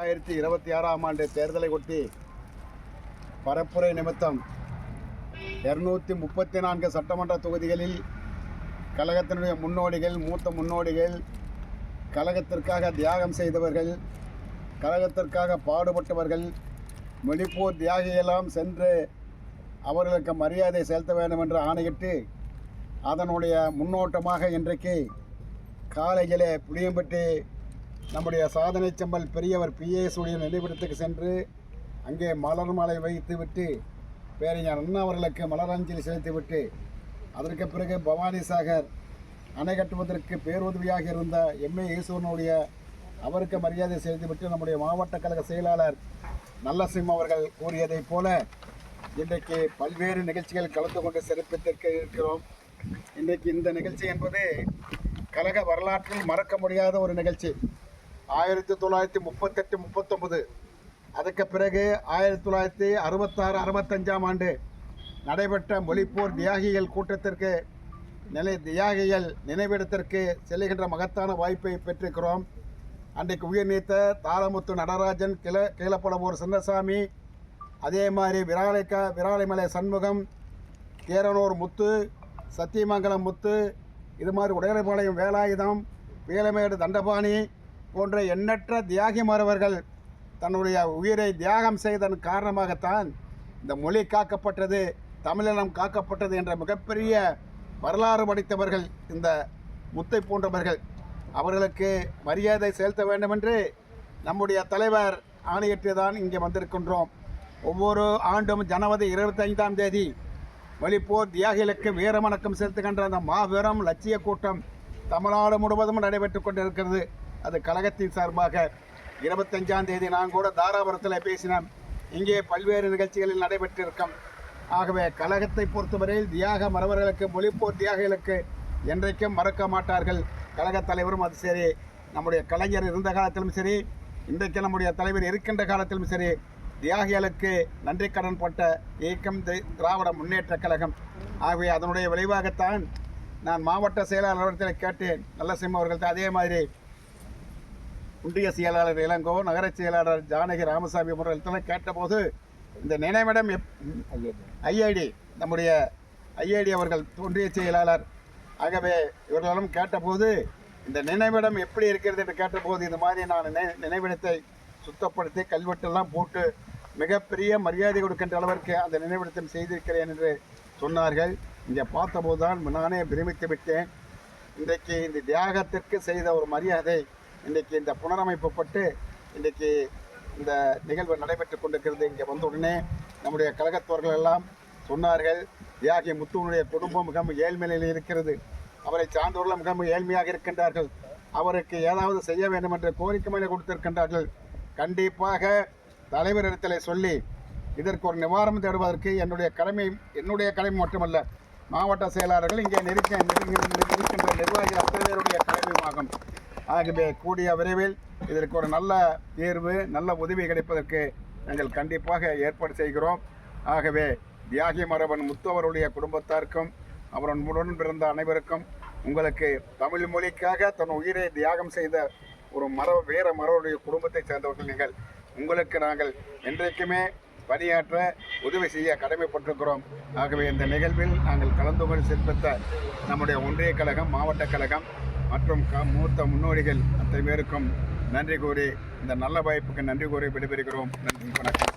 2026ஆம் ஆண்டு தேர்தலை ஒட்டி பரப்புரை நிமித்தம் 234 சட்டமன்ற தொகுதிகளில் கழகத்தினுடைய முன்னோடிகள், மூத்த முன்னோடிகள், கழகத்திற்காக தியாகம் செய்தவர்கள், கழகத்திற்காக பாடுபட்டவர்கள், மொழிப்போர் தியாகியெல்லாம் சென்று அவர்களுக்கு மரியாதை செலுத்த வேண்டும் என்று ஆணையிட்டு அதனுடைய முன்னோட்டமாக இன்றைக்கு காலையிலே புளியம்பட்டி நம்முடைய சாதனை செம்பல் பெரியவர் PAS உடைய நினைவிடத்துக்கு சென்று அங்கே மலர் மாலை வைத்துவிட்டு பேரறிஞர் அண்ணா அவர்களுக்கு மலரஞ்சலி செலுத்திவிட்டு அதற்கு பிறகு பவானி சாகர் அணை கட்டுவதற்கு பேருதவியாக இருந்த MA ஈஸ்வரனுடைய அவருக்கு மரியாதை செலுத்திவிட்டு நம்முடைய மாவட்ட கழக செயலாளர் நல்லசிம் அவர்கள் கூறியதைப் போல இன்றைக்கு பல்வேறு நிகழ்ச்சிகள் கலந்து கொண்டு சிறப்பித்திருக்க இருக்கிறோம். இன்றைக்கு இந்த நிகழ்ச்சி என்பது கழக வரலாற்றில் மறக்க முடியாத ஒரு நிகழ்ச்சி. 1938-39 அதுக்கு பிறகு 1966-65ஆம் ஆண்டு நடைபெற்ற மொழிப்போர் தியாகிகள் கூட்டத்திற்கு தியாகிகள் நினைவிடத்திற்கு செல்லுகின்ற மகத்தான வாய்ப்பை பெற்றிருக்கிறோம். அன்றைக்கு உயிர் நீத்த தாளமுத்து நடராஜன், கீழப்பழவூர் சின்னசாமி, அதே மாதிரி விராலிமலை சண்முகம், கேரனூர் முத்து, சத்தியமங்கலம் முத்து, இது மாதிரி உடையலைப்பாளையம் வேலாயுதம், வேலமேடு தண்டபாணி போன்ற எண்ணற்ற தியாகி மாறவர்கள் தன்னுடைய உயிரை தியாகம் செய்ததன் காரணமாகத்தான் இந்த மொழி காக்கப்பட்டது, தமிழினம் காக்கப்பட்டது என்ற மிகப்பெரிய வரலாறு படைத்தவர்கள் இந்த முத்தை போன்றவர்கள். அவர்களுக்கு மரியாதை செலுத்த வேண்டும் என்று நம்முடைய தலைவர் ஆணையிட்டுதான் இங்கே வந்திருக்கின்றோம். ஒவ்வொரு ஆண்டும் ஜனவரி 25ஆம் தேதி மொழிப்போர் தியாகிகளுக்கு வீரவணக்கம் செலுத்துகின்ற அந்த மாபெரும் லட்சிய கூட்டம் தமிழ்நாடு முழுவதும் நடைபெற்று கொண்டிருக்கிறது. அது கழகத்தின் சார்பாக 25ஆம் தேதி நான் கூட தாராபுரத்தில் பேசினேன். இங்கே பல்வேறு நிகழ்ச்சிகளில் நடைபெற்றிருக்கும். ஆகவே கழகத்தை பொறுத்தவரையில் தியாக மறவர்களுக்கு, மொழிப்போர் தியாகிகளுக்கு என்றைக்கும் மறக்க மாட்டார்கள். கழகத் தலைவரும் அது சரி, நம்முடைய கலைஞர் இருந்த காலத்திலும் சரி, இன்றைக்கு நம்முடைய தலைவர் இருக்கின்ற காலத்திலும் சரி, தியாகிகளுக்கு நன்றி கடன் பட்ட இயக்கம் திராவிட முன்னேற்ற கழகம். ஆகவே அதனுடைய விளைவாகத்தான் நான் மாவட்ட செயலாளரிடத்தில் கேட்டேன், நல்லசிம் அவர்கள்ட்ட. அதே மாதிரி ஒன்றிய செயலாளர் இளங்கோ, நகர செயலாளர் ஜானகி ராமசாமி அவர்களிடத்தில் கேட்டபோது இந்த நினைவிடம் ஐஐடி, நம்முடைய ஐஐடி அவர்கள் ஒன்றிய செயலாளர். ஆகவே இவர்களும் கேட்டபோது இந்த நினைவிடம் எப்படி இருக்கிறது என்று கேட்டபோது இந்த மாதிரி நான் நினைவிடத்தை சுத்தப்படுத்தி கல்வெட்டெல்லாம் போட்டு மிகப்பெரிய மரியாதை கொடுக்கின்ற அளவிற்கு அந்த நினைவிடத்தை செய்திருக்கிறேன் என்று சொன்னார்கள். இங்கே பார்த்தபோது தான் நானே பிரமித்து விட்டேன். இன்றைக்கு இந்த தியாகத்திற்கு செய்த ஒரு மரியாதை இன்றைக்கு இந்த புனரமைப்புப்பட்டு இன்றைக்கு இந்த நிகழ்வு நடைபெற்று கொண்டிருக்கிறது. இங்கே வந்த உடனே நம்முடைய கழகத்தவர்கள் எல்லாம் சொன்னார்கள், தியாகி முத்துவனுடைய குடும்பம் மிகவும் ஏழ்மையில் இருக்கிறது, அவரை சார்ந்தவர்கள் மிகவும் ஏழ்மையாக இருக்கின்றார்கள், அவருக்கு ஏதாவது செய்ய வேண்டும் என்று கோரிக்கை மேலே கொடுத்திருக்கின்றார்கள். கண்டிப்பாக தலைவரிடத்தில் சொல்லி இதற்கு ஒரு நிவாரணம் தேடுவதற்கு என்னுடைய கடமை மட்டுமல்ல, மாவட்ட செயலாளர்கள் இங்கே இருக்கின்ற நிர்வாகிகள் அத்தனை பேருடைய கடமையுமாகும். ஆகவே கூடிய விரைவில் இதற்கு ஒரு நல்ல தீர்வு, நல்ல உதவி கிடைப்பதற்கு நாங்கள் கண்டிப்பாக ஏற்பாடு செய்கிறோம். ஆகவே தியாகி மரபன் முத்தவருடைய குடும்பத்தாருக்கும் அவருடன் பிறந்த அனைவருக்கும், உங்களுக்கு தமிழ் மொழிக்காக தன் உயிரை தியாகம் செய்த ஒரு வீர மரபுடைய குடும்பத்தை சேர்ந்தவர்கள் நீங்கள். உங்களுக்கு நாங்கள் என்றைக்குமே பணியாற்ற உதவி செய்ய கடமைப்பட்டிருக்கிறோம். ஆகவே இந்த நிகழ்வில் நாங்கள் கலந்து கொண்டு சிறப்பித்த நம்முடைய ஒன்றிய கழகம், மாவட்ட கழகம் மற்றும் மூத்த முன்னோடிகள் அத்தனை பேருக்கும் நன்றி கூறி, இந்த நல்ல வாய்ப்புக்கு நன்றி கூறி விடைபெறுகிறோம். நன்றி, வணக்கம்.